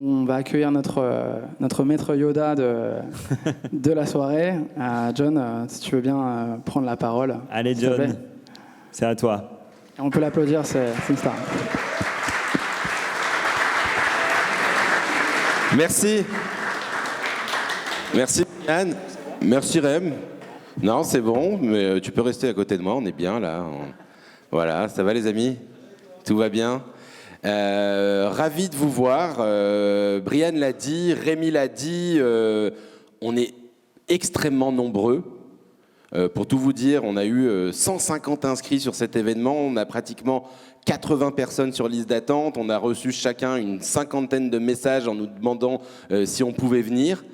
On va accueillir notre maître Yoda de la soirée. John, si tu veux bien prendre la parole. Allez John, c'est à toi. Et on peut l'applaudir, c'est une star. Merci. Merci Yann. Merci Rem. Non, c'est bon, mais tu peux rester à côté de moi, on est bien là. Voilà, ça va les amis? Tout va bien? Ravi de vous voir. Brian l'a dit, Rémi l'a dit, on est extrêmement nombreux. Pour tout vous dire, on a eu 150 inscrits sur cet événement, on a pratiquement 80 personnes sur liste d'attente, on a reçu chacun une cinquantaine de messages en nous demandant si on pouvait venir.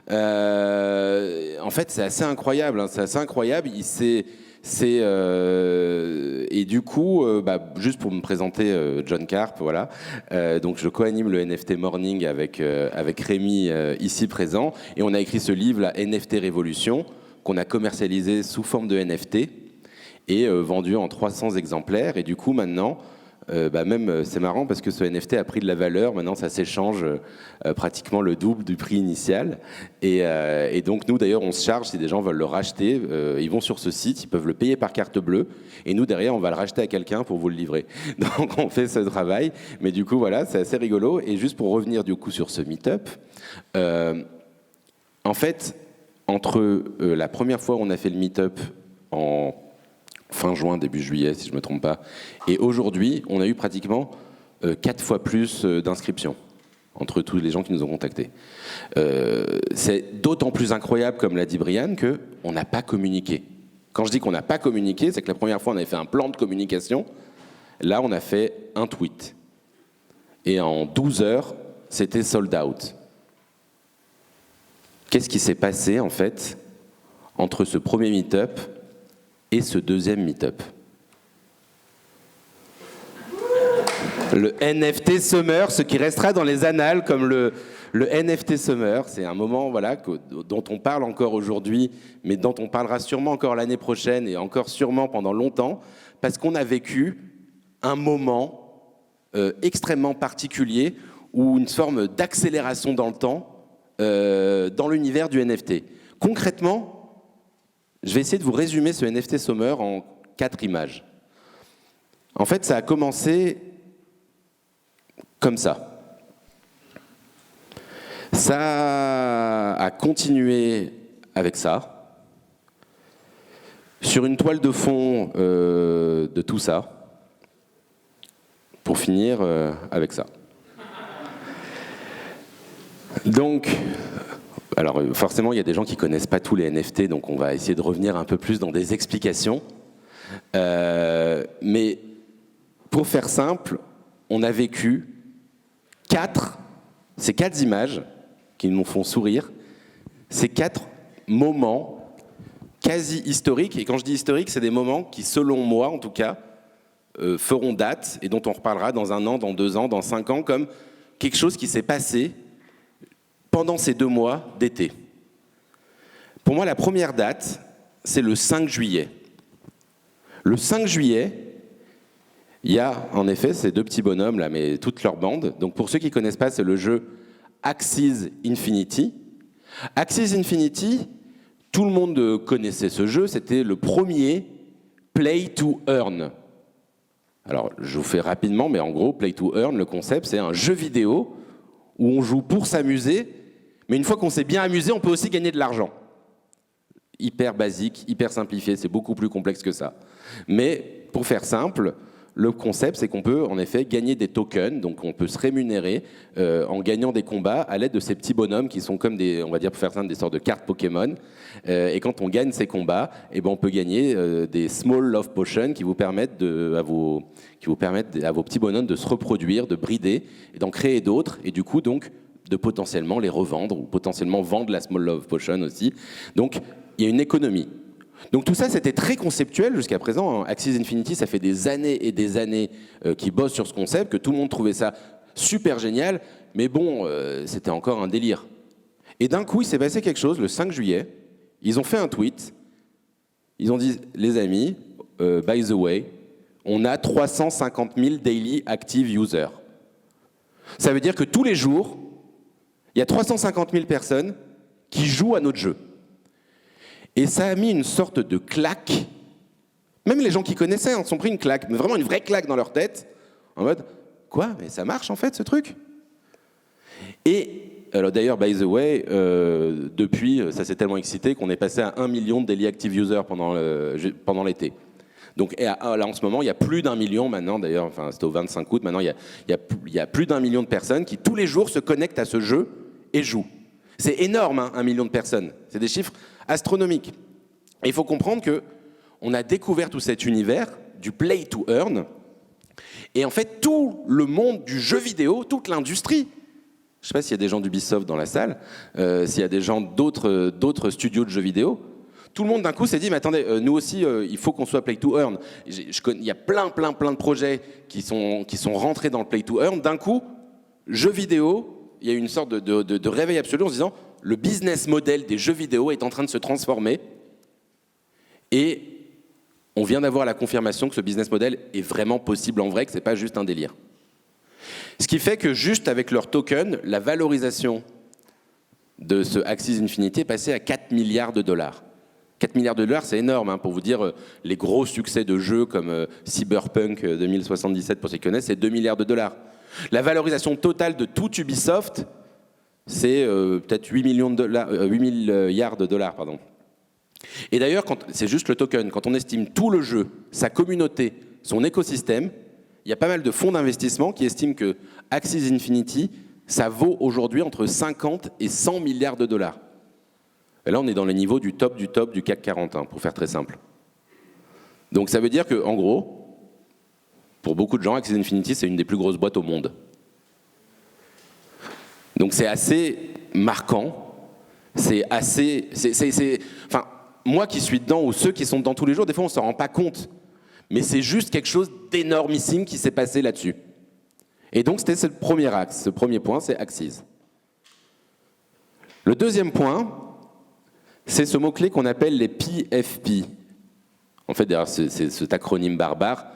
En fait, c'est assez incroyable, hein, c'est assez incroyable. Et du coup, juste pour me présenter, John Karp, voilà. Donc je co-anime le NFT Morning avec Rémi ici présent, et on a écrit ce livre, la NFT Révolution, qu'on a commercialisé sous forme de NFT et vendu en 300 exemplaires. Et du coup, maintenant, c'est marrant parce que ce NFT a pris de la valeur. Maintenant, ça s'échange pratiquement le double du prix initial. Et donc, nous, d'ailleurs, on se charge, si des gens veulent le racheter, ils vont sur ce site, ils peuvent le payer par carte bleue. Et nous, derrière, on va le racheter à quelqu'un pour vous le livrer. Donc, on fait ce travail. Mais du coup, voilà, c'est assez rigolo. Et juste pour revenir, du coup, sur ce meet-up, en fait, entre la première fois où on a fait le meet-up en fin juin, début juillet, si je ne me trompe pas, et aujourd'hui, on a eu pratiquement 4 fois plus d'inscriptions entre tous les gens qui nous ont contactés. C'est d'autant plus incroyable, comme l'a dit Brian, qu'on n'a pas communiqué. Quand je dis qu'on n'a pas communiqué, c'est que la première fois, on avait fait un plan de communication. Là, on a fait un tweet. Et en 12 heures, c'était sold out. Qu'est-ce qui s'est passé, en fait, entre ce premier meet-up et ce deuxième meet-up? Le NFT Summer, ce qui restera dans les annales comme le NFT Summer, c'est un moment dont on parle encore aujourd'hui, mais dont on parlera sûrement encore l'année prochaine et encore sûrement pendant longtemps, parce qu'on a vécu un moment extrêmement particulier ou une forme d'accélération dans le temps dans l'univers du NFT. Concrètement, je vais essayer de vous résumer ce NFT Summer en 4 images. En fait, ça a commencé comme ça. Ça a continué avec ça. Sur une toile de fond de tout ça. Pour finir avec ça. Donc, alors forcément, il y a des gens qui ne connaissent pas tous les NFT, donc on va essayer de revenir un peu plus dans des explications. Mais pour faire simple, on a vécu ces 4 images qui nous font sourire, ces 4 moments quasi historiques. Et quand je dis historiques, c'est des moments qui, selon moi en tout cas, feront date et dont on reparlera dans 1 an, dans 2 ans, dans 5 ans, comme quelque chose qui s'est passé pendant ces 2 mois d'été. Pour moi, la première date, c'est le 5 juillet. Le 5 juillet, il y a en effet ces 2 petits bonhommes là, mais toute leur bande. Donc pour ceux qui ne connaissent pas, c'est le jeu Axie Infinity. Axie Infinity, tout le monde connaissait ce jeu, c'était le premier Play to Earn. Alors je vous fais rapidement, mais en gros, Play to Earn, le concept, c'est un jeu vidéo où on joue pour s'amuser, mais une fois qu'on s'est bien amusé, on peut aussi gagner de l'argent. Hyper basique, hyper simplifié, c'est beaucoup plus complexe que ça. Mais pour faire simple, le concept, c'est qu'on peut en effet gagner des tokens, donc on peut se rémunérer en gagnant des combats à l'aide de ces petits bonhommes qui sont comme des, on va dire pour faire simple, des sortes de cartes Pokémon. Et quand on gagne ces combats, on peut gagner des Small Love Potions qui vous permettent à vos petits bonhommes de se reproduire, de brider et d'en créer d'autres, et du coup donc de potentiellement les revendre ou potentiellement vendre la Small Love Potion aussi. Donc il y a une économie. Donc tout ça, c'était très conceptuel jusqu'à présent. Axie Infinity, ça fait des années et des années qu'ils bossent sur ce concept, que tout le monde trouvait ça super génial, mais bon, c'était encore un délire. Et d'un coup, il s'est passé quelque chose, le 5 juillet, ils ont fait un tweet, ils ont dit, les amis, by the way, on a 350 000 daily active users. Ça veut dire que tous les jours, Il y a 350 000 personnes qui jouent à notre jeu. Et ça a mis une sorte de claque. Même les gens qui connaissaient en sont pris une claque, mais vraiment une vraie claque dans leur tête, en mode « Quoi ? Mais ça marche en fait ce truc ?» Et alors d'ailleurs, by the way, depuis, ça s'est tellement excité qu'on est passé à 1 million de daily active users pendant l'été. Donc là, en ce moment, il y a plus d'1 million maintenant, d'ailleurs, enfin, c'était au 25 août, maintenant il y a plus d'1 million de personnes qui tous les jours se connectent à ce jeu et jouent. C'est énorme, hein, 1 million de personnes. C'est des chiffres astronomiques. Et il faut comprendre qu'on a découvert tout cet univers du play to earn. Et en fait, tout le monde du jeu vidéo, toute l'industrie, je ne sais pas s'il y a des gens d'Ubisoft dans la salle, s'il y a des gens d'autres studios de jeux vidéo, tout le monde d'un coup s'est dit, mais attendez, nous aussi, il faut qu'on soit play to earn. Il y a plein de projets qui sont rentrés dans le play to earn. D'un coup, jeux vidéo, il y a eu une sorte de réveil absolu en se disant, le business model des jeux vidéo est en train de se transformer. Et on vient d'avoir la confirmation que ce business model est vraiment possible en vrai, que ce n'est pas juste un délire. Ce qui fait que juste avec leur token, la valorisation de ce Axie Infinity est passée à 4 milliards de dollars. 4 milliards de dollars, c'est énorme, hein, pour vous dire, les gros succès de jeux comme Cyberpunk 2077, pour ceux qui connaissent, c'est 2 milliards de dollars. La valorisation totale de tout Ubisoft, c'est peut-être 8 milliards de dollars. Pardon. Et d'ailleurs, c'est juste le token. Quand on estime tout le jeu, sa communauté, son écosystème, il y a pas mal de fonds d'investissement qui estiment que Axie Infinity, ça vaut aujourd'hui entre 50 et 100 milliards de dollars. Et là, on est dans les niveaux du top du CAC 40, hein, pour faire très simple. Donc ça veut dire qu'en gros, pour beaucoup de gens, Axie Infinity, c'est une des plus grosses boîtes au monde. Donc c'est assez marquant. Enfin, moi qui suis dedans, ou ceux qui sont dedans tous les jours, des fois on ne s'en rend pas compte. Mais c'est juste quelque chose d'énormissime qui s'est passé là-dessus. Et donc c'était ce premier axe. Ce premier point, c'est Axie. Le deuxième point, c'est ce mot-clé qu'on appelle les PFP. En fait, d'ailleurs, c'est cet acronyme barbare,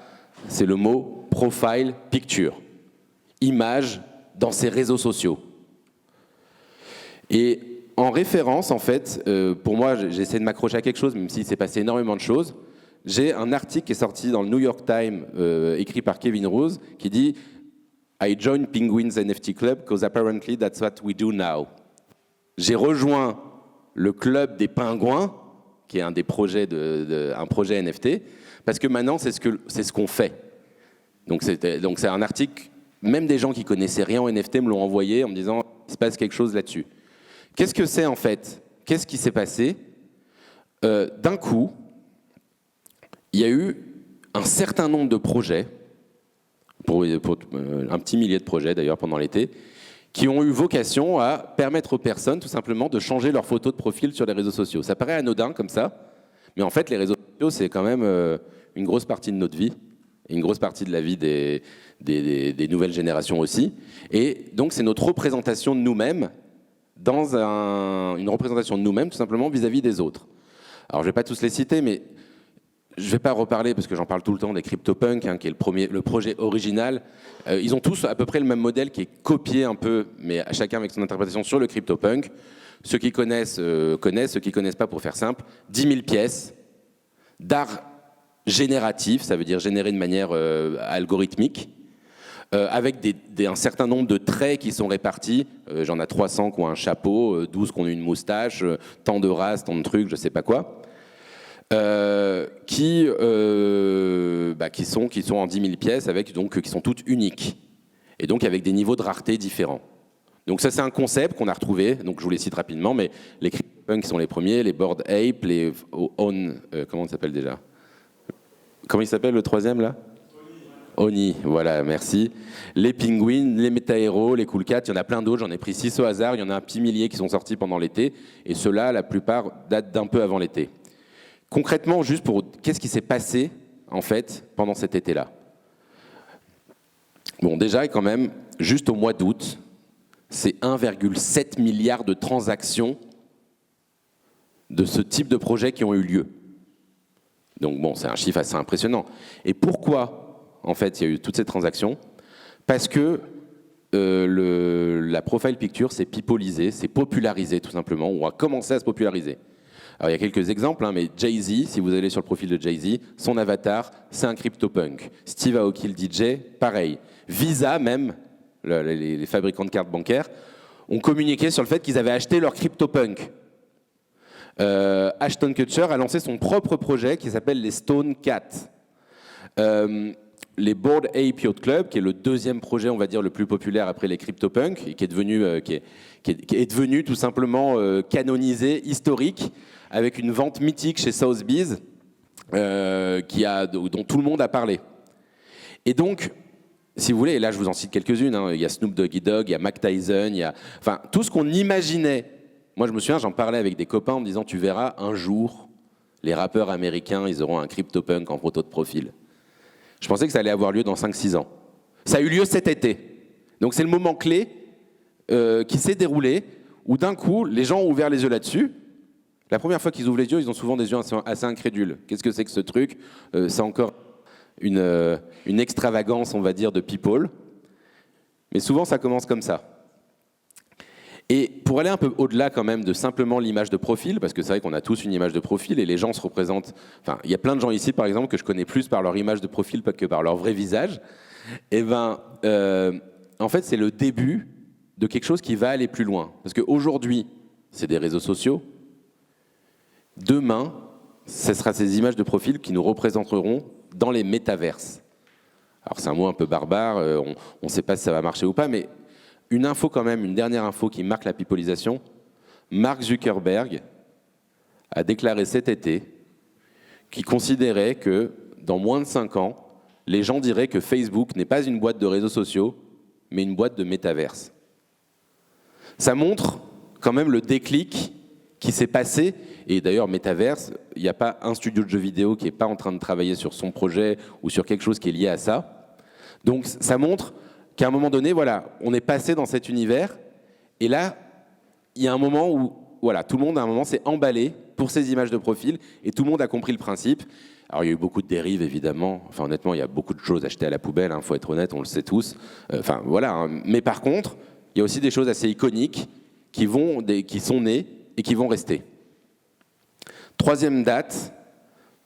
c'est le mot Profile Picture. Image dans ses réseaux sociaux. Et en référence, en fait, pour moi, j'essaie de m'accrocher à quelque chose, même s'il s'est passé énormément de choses. J'ai un article qui est sorti dans le New York Times, écrit par Kevin Rose, qui dit « I joined Penguins NFT Club because apparently that's what we do now ». J'ai rejoint le club des pingouins, qui est un des projets un projet NFT, parce que maintenant, c'est ce qu'on fait. Donc c'est un article, même des gens qui connaissaient rien en NFT me l'ont envoyé en me disant « il se passe quelque chose là-dessus ». Qu'est-ce que c'est en fait? Qu'est-ce qui s'est passé? D'un coup, il y a eu un certain nombre de projets, pour un petit millier de projets d'ailleurs pendant l'été, qui ont eu vocation à permettre aux personnes tout simplement de changer leur photo de profil sur les réseaux sociaux. Ça paraît anodin comme ça, mais en fait les réseaux sociaux c'est quand même une grosse partie de notre vie, et une grosse partie de la vie des nouvelles générations aussi. Et donc c'est notre représentation de nous-mêmes, une représentation de nous-mêmes tout simplement vis-à-vis des autres. Alors je ne vais pas tous les citer, mais je ne vais pas reparler, parce que j'en parle tout le temps, des CryptoPunks, hein, qui est le projet original. Ils ont tous à peu près le même modèle qui est copié un peu, mais chacun avec son interprétation sur le CryptoPunk. Ceux qui connaissent, ceux qui ne connaissent pas, pour faire simple, 10 000 pièces d'art génératif, ça veut dire généré de manière algorithmique, avec un certain nombre de traits qui sont répartis. J'en ai 300 qui ont un chapeau, 12 qui ont une moustache, tant de races, tant de trucs, je ne sais pas quoi. Qui sont en 10 000 pièces, qui sont toutes uniques, et donc avec des niveaux de rareté différents. Donc ça, c'est un concept qu'on a retrouvé, donc je vous les cite rapidement, mais les CryptoPunks sont les premiers, les Bored Ape, les comment ça s'appelle déjà? Comment il s'appelle le troisième là? Oni, voilà, merci. Les Penguins, les Metahéros, les Cool Cats, il y en a plein d'autres, j'en ai pris 6 au hasard, il y en a un petit millier qui sont sortis pendant l'été, et ceux-là, la plupart, datent d'un peu avant l'été. Concrètement, juste qu'est-ce qui s'est passé, en fait, pendant cet été-là? Bon, déjà, quand même, juste au mois d'août, c'est 1,7 milliard de transactions de ce type de projet qui ont eu lieu. Donc bon, c'est un chiffre assez impressionnant. Et pourquoi, en fait, il y a eu toutes ces transactions? Parce que la profile picture s'est peopleisée, s'est popularisée tout simplement, ou a commencé à se populariser. Alors il y a quelques exemples, mais Jay-Z, si vous allez sur le profil de Jay-Z, son avatar, c'est un CryptoPunk. Steve Aoki, le DJ, pareil. Visa même, les fabricants de cartes bancaires, ont communiqué sur le fait qu'ils avaient acheté leur CryptoPunk. Ashton Kutcher a lancé son propre projet qui s'appelle les Stone Cats. Les Bored Ape Yacht Club, qui est le deuxième projet, on va dire, le plus populaire après les CryptoPunk, et qui est devenu tout simplement canonisé, historique, avec une vente mythique chez Sotheby's, dont tout le monde a parlé. Et donc, si vous voulez, et là je vous en cite quelques-unes, il y a Snoop Doggy Dogg, il y a Mike Tyson, il y a tout ce qu'on imaginait. Moi je me souviens, j'en parlais avec des copains en me disant, tu verras, un jour, les rappeurs américains, ils auront un CryptoPunk en photo de profil. Je pensais que ça allait avoir lieu dans 5-6 ans. Ça a eu lieu cet été. Donc c'est le moment clé qui s'est déroulé, où d'un coup, les gens ont ouvert les yeux là-dessus. La première fois qu'ils ouvrent les yeux, ils ont souvent des yeux assez incrédules. Qu'est-ce que c'est que ce truc ? C'est encore une extravagance, on va dire, de people. Mais souvent, ça commence comme ça. Et pour aller un peu au-delà quand même de simplement l'image de profil, parce que c'est vrai qu'on a tous une image de profil et les gens se représentent... Enfin, il y a plein de gens ici, par exemple, que je connais plus par leur image de profil que par leur vrai visage. En fait, c'est le début de quelque chose qui va aller plus loin. Parce qu'aujourd'hui, c'est des réseaux sociaux. Demain, ce sera ces images de profil qui nous représenteront dans les métaverses. Alors c'est un mot un peu barbare, on ne sait pas si ça va marcher ou pas, mais une info quand même, une dernière info qui marque la pipolisation. Mark Zuckerberg a déclaré cet été qu'il considérait que dans moins de 5 ans, les gens diraient que Facebook n'est pas une boîte de réseaux sociaux, mais une boîte de métaverse. Ça montre quand même le déclic qui s'est passé. Et d'ailleurs, métaverse, il n'y a pas un studio de jeux vidéo qui n'est pas en train de travailler sur son projet ou sur quelque chose qui est lié à ça. Donc ça montre qu'à un moment donné, voilà, on est passé dans cet univers. Et là, il y a un moment où voilà, tout le monde à un moment s'est emballé pour ces images de profil et tout le monde a compris le principe. Alors il y a eu beaucoup de dérives évidemment. Enfin honnêtement, il y a beaucoup de choses achetées à la poubelle. Faut être honnête, on le sait tous. Voilà. Mais par contre, il y a aussi des choses assez iconiques qui sont nées et qui vont rester. Troisième date,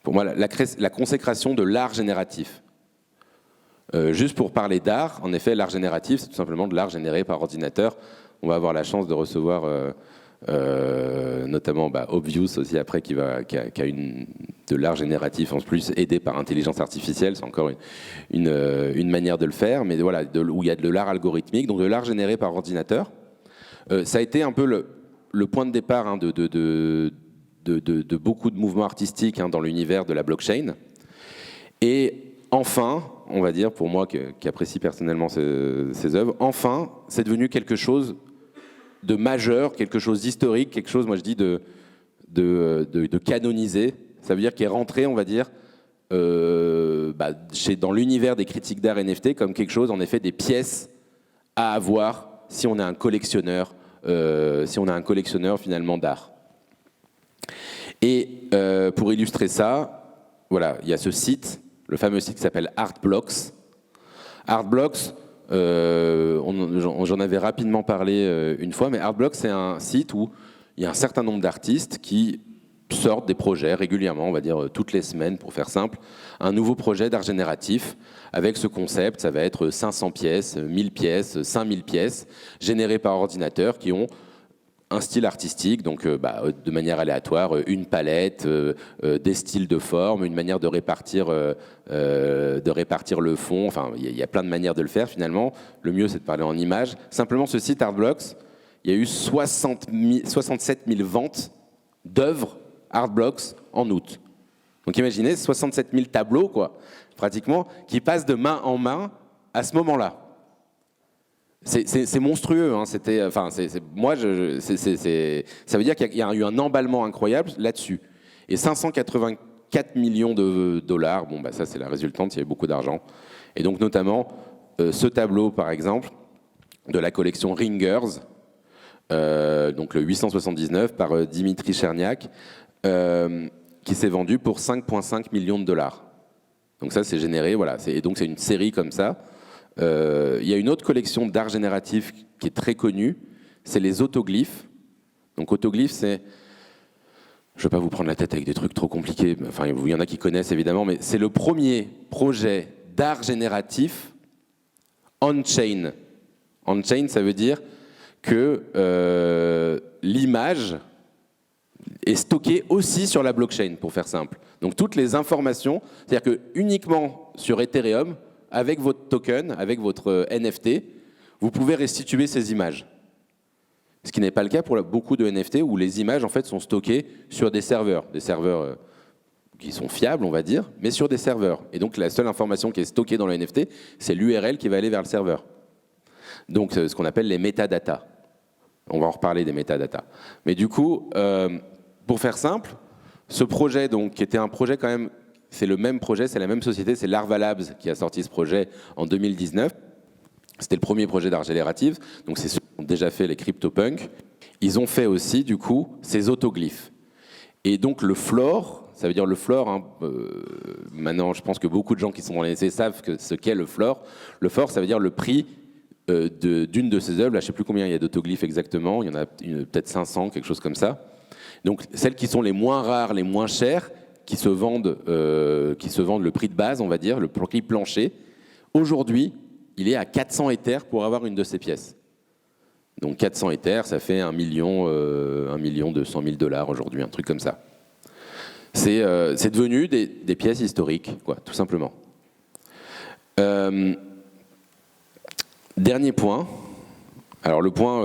pour moi, la consécration de l'art génératif. Juste pour parler d'art, en effet, l'art génératif, c'est tout simplement de l'art généré par ordinateur. On va avoir la chance de recevoir notamment Obvious aussi après, qui a de l'art génératif en plus aidé par intelligence artificielle. C'est encore une manière de le faire, mais voilà, où il y a de l'art algorithmique, donc de l'art généré par ordinateur. Ça a été un peu le point de départ de beaucoup de mouvements artistiques dans l'univers de la blockchain. Et enfin, on va dire, pour moi qui apprécie personnellement ces œuvres, enfin, c'est devenu quelque chose de majeur, quelque chose d'historique, quelque chose, moi je dis, de canonisé. Ça veut dire qu'il est rentré, on va dire, dans l'univers des critiques d'art NFT comme quelque chose, en effet, des pièces à avoir si on est un collectionneur, finalement d'art. Et pour illustrer ça, voilà, il y a ce site, le fameux site qui s'appelle Artblocks. Artblocks, j'en avais rapidement parlé une fois, mais Artblocks, c'est un site où il y a un certain nombre d'artistes qui sortent des projets régulièrement, on va dire toutes les semaines, pour faire simple, un nouveau projet d'art génératif avec ce concept. Ça va être 500 pièces, 1000 pièces, 5000 pièces, générées par ordinateur qui ont un style artistique, donc de manière aléatoire, une palette, des styles de forme, une manière de répartir le fond. Enfin, il y a plein de manières de le faire finalement. Le mieux, c'est de parler en images. Simplement, ce site Artblocks, il y a eu 67 000 ventes d'œuvres Artblocks en août. Donc imaginez 67 000 tableaux, quoi, pratiquement, qui passent de main en main à ce moment-là. C'est monstrueux. Ça veut dire qu'il y a eu un emballement incroyable là-dessus. Et 584 millions de dollars, ça c'est la résultante, il y avait beaucoup d'argent. Et donc notamment, ce tableau, par exemple, de la collection Ringers, donc le 879 par Dimitri Cherniak, qui s'est vendu pour 5,5 millions de dollars. Donc ça, c'est généré, voilà. Et donc c'est une série comme ça. Il y a une autre collection d'art génératif qui est très connue, c'est les autoglyphes. Donc autoglyphes, c'est... Je ne vais pas vous prendre la tête avec des trucs trop compliqués, enfin il y en a qui connaissent évidemment, mais c'est le premier projet d'art génératif on-chain. On-chain, ça veut dire que l'image est stockée aussi sur la blockchain, pour faire simple. Donc toutes les informations, c'est-à-dire que uniquement sur Ethereum, avec votre token, avec votre NFT, vous pouvez restituer ces images. Ce qui n'est pas le cas pour beaucoup de NFT où les images en fait sont stockées sur des serveurs qui sont fiables, on va dire, mais sur des serveurs. Et donc la seule information qui est stockée dans le NFT, c'est l'URL qui va aller vers le serveur. Donc ce qu'on appelle les métadatas. On va en reparler des métadatas. Mais du coup, pour faire simple, ce projet donc qui était un projet quand même, c'est le même projet, c'est la même société, c'est Larva Labs qui a sorti ce projet en 2019. C'était le premier projet d'art génératif, donc c'est ceux qui ont déjà fait les CryptoPunks. Ils ont fait aussi, du coup, ces autoglyphes. Et donc le floor, ça veut dire le floor, hein, maintenant je pense que beaucoup de gens qui sont dans les essais savent ce qu'est le floor. Le floor, ça veut dire le prix d'une de ces œuvres. Là, je ne sais plus combien il y a d'autoglyphes exactement, il y en a peut-être 500, quelque chose comme ça. Donc celles qui sont les moins rares, les moins chères, qui se vendent le prix de base, on va dire, le prix plancher. Aujourd'hui, il est à 400 Ethers pour avoir une de ces pièces. Donc 400 Ethers, ça fait 1 200 000 $ aujourd'hui, un truc comme ça. C'est devenu des pièces historiques, quoi, tout simplement. Dernier point. Alors le point,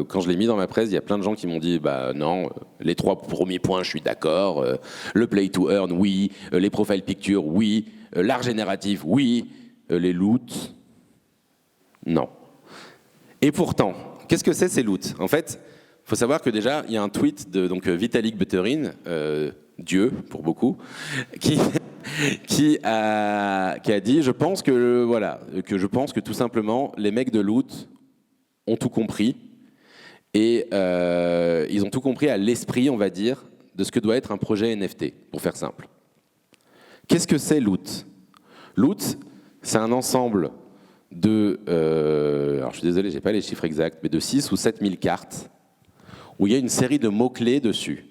quand je l'ai mis dans ma presse, il y a plein de gens qui m'ont dit bah non, les 3 premiers points, je suis d'accord. Le play to earn, oui. Les profile pictures, oui. L'art génératif, oui. Les loots, non. Et pourtant, qu'est-ce que c'est ces loots? En fait, il faut savoir que déjà, il y a un tweet de Vitalik Buterin, Dieu pour beaucoup, qui a dit je pense que tout simplement les mecs de loot ont tout compris et ils ont tout compris à l'esprit, on va dire, de ce que doit être un projet NFT, pour faire simple. Qu'est-ce que c'est loot? Loot, c'est un ensemble alors je suis désolé, j'ai pas les chiffres exacts, mais de 6 ou 7 000 cartes où il y a une série de mots-clés dessus.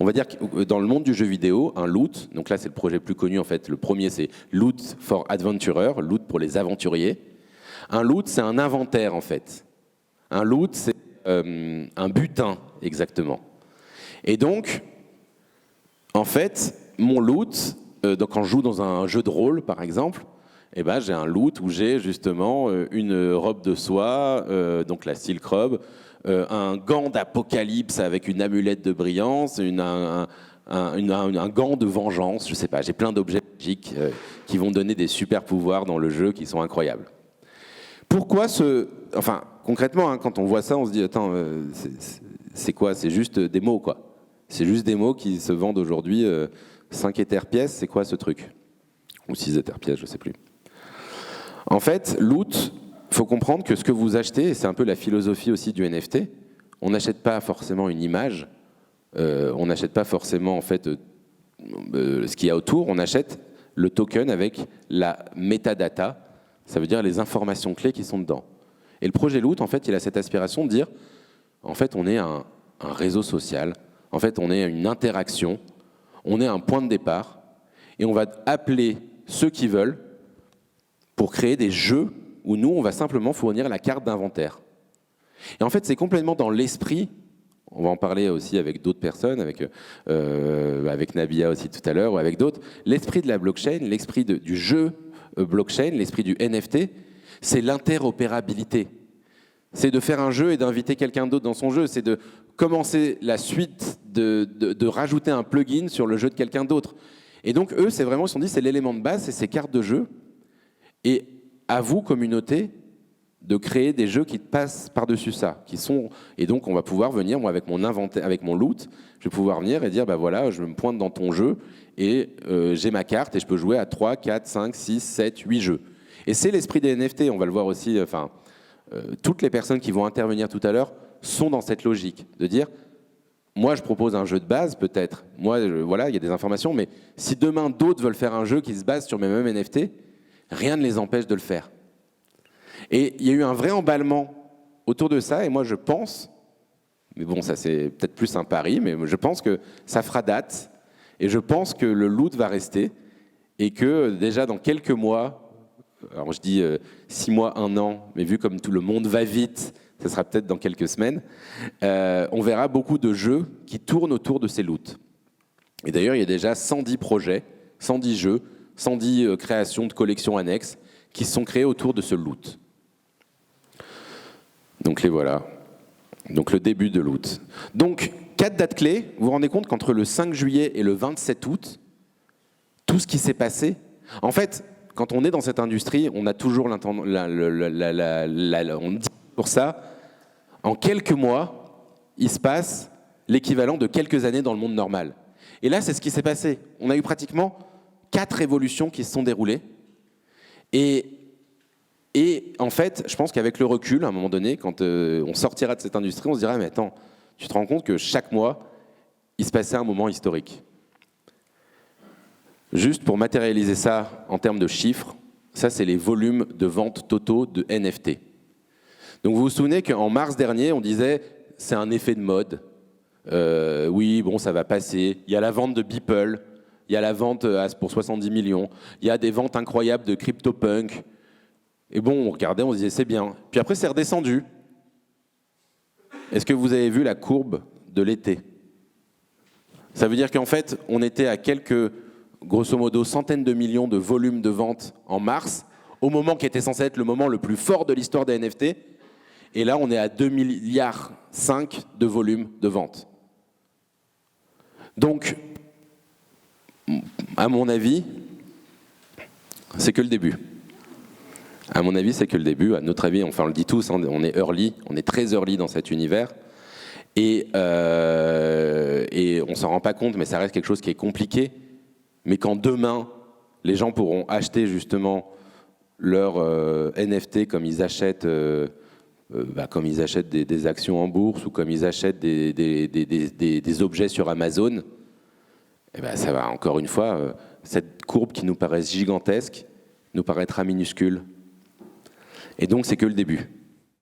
On va dire que dans le monde du jeu vidéo, un loot, donc là c'est le projet plus connu en fait, le premier c'est Loot for Adventurer, loot pour les aventuriers. Un loot c'est un inventaire en fait. Un loot c'est un butin exactement. Et donc, en fait, mon loot, donc quand je joue dans un jeu de rôle par exemple, eh ben, j'ai un loot où j'ai justement une robe de soie, donc la Silk Robe, un gant d'apocalypse avec une amulette de brillance, un gant de vengeance, je sais pas, j'ai plein d'objets magiques qui vont donner des super pouvoirs dans le jeu qui sont incroyables. Pourquoi enfin, concrètement, hein, quand on voit ça, on se dit, attends, c'est quoi? C'est juste des mots, quoi. C'est juste des mots qui se vendent aujourd'hui 5 Ethers pièces, c'est quoi ce truc? Ou 6 Ethers pièces, je sais plus. En fait, loot, il faut comprendre que ce que vous achetez, et c'est un peu la philosophie aussi du NFT, on n'achète pas forcément une image, on n'achète pas forcément en fait ce qu'il y a autour, on achète le token avec la metadata, ça veut dire les informations clés qui sont dedans. Et le projet Loot, en fait, il a cette aspiration de dire, en fait, on est un réseau social, en fait, on est une interaction, on est un point de départ, et on va appeler ceux qui veulent pour créer des jeux où nous, on va simplement fournir la carte d'inventaire. Et en fait, c'est complètement dans l'esprit, on va en parler aussi avec d'autres personnes, avec Nabia aussi tout à l'heure, ou avec d'autres, l'esprit de la blockchain, l'esprit du jeu blockchain, l'esprit du NFT, c'est l'interopérabilité. C'est de faire un jeu et d'inviter quelqu'un d'autre dans son jeu, c'est de commencer la suite, de rajouter un plugin sur le jeu de quelqu'un d'autre. Et donc, eux, c'est vraiment, ils se sont dit, c'est l'élément de base, c'est ces cartes de jeu. Et à vous, communauté, de créer des jeux qui passent par-dessus ça. Et donc, on va pouvoir venir, moi, avec mon inventaire, avec mon loot, je vais pouvoir venir et dire, bah voilà, je me pointe dans ton jeu et j'ai ma carte et je peux jouer à 3, 4, 5, 6, 7, 8 jeux. Et c'est l'esprit des NFT, on va le voir aussi, toutes les personnes qui vont intervenir tout à l'heure sont dans cette logique de dire, moi, je propose un jeu de base, peut-être. Moi, voilà, il y a des informations, mais si demain, d'autres veulent faire un jeu qui se base sur mes mêmes NFT, rien ne les empêche de le faire. Et il y a eu un vrai emballement autour de ça, et moi je pense, mais bon, ça c'est peut-être plus un pari, mais je pense que ça fera date, et je pense que le loot va rester, et que déjà dans quelques mois, alors je dis 6 mois, 1 an, mais vu comme tout le monde va vite, ça sera peut-être dans quelques semaines, on verra beaucoup de jeux qui tournent autour de ces loots. Et d'ailleurs, il y a déjà 110 projets, 110 jeux, 110 créations de collections annexes qui sont créées autour de ce loot. Donc les voilà. Donc le début de loot. Donc 4 dates clés. Vous vous rendez compte qu'entre le 5 juillet et le 27 août, tout ce qui s'est passé. En fait, quand on est dans cette industrie, on a toujours on dit pour ça. En quelques mois, il se passe l'équivalent de quelques années dans le monde normal. Et là, c'est ce qui s'est passé. On a eu pratiquement 4 révolutions qui se sont déroulées. Et en fait, je pense qu'avec le recul, à un moment donné, quand on sortira de cette industrie, on se dira, mais attends, tu te rends compte que chaque mois, il se passait un moment historique. Juste pour matérialiser ça en termes de chiffres, ça c'est les volumes de ventes totaux de NFT. Donc vous vous souvenez qu'en mars dernier, on disait, c'est un effet de mode. Oui, bon, ça va passer. Il y a la vente de Beeple, il y a la vente pour 70 millions, il y a des ventes incroyables de CryptoPunk. Et bon, on regardait, on se disait, c'est bien. Puis après, c'est redescendu. Est-ce que vous avez vu la courbe de l'été? Ça veut dire qu'en fait, on était à quelques, grosso modo, centaines de millions de volumes de ventes en mars, au moment qui était censé être le moment le plus fort de l'histoire des NFT. Et là, on est à 2,5 milliards de volume de ventes. Donc, à mon avis, c'est que le début. À mon avis, c'est que le début. À notre avis, enfin on le dit tous, hein, on est early, on est très early dans cet univers. Et on ne s'en rend pas compte, mais ça reste quelque chose qui est compliqué. Mais quand demain, les gens pourront acheter justement leur NFT comme ils achètent, des actions en bourse ou comme ils achètent des objets sur Amazon, et ben ça va, encore une fois, cette courbe qui nous paraît gigantesque nous paraîtra minuscule. Et donc, c'est que le début.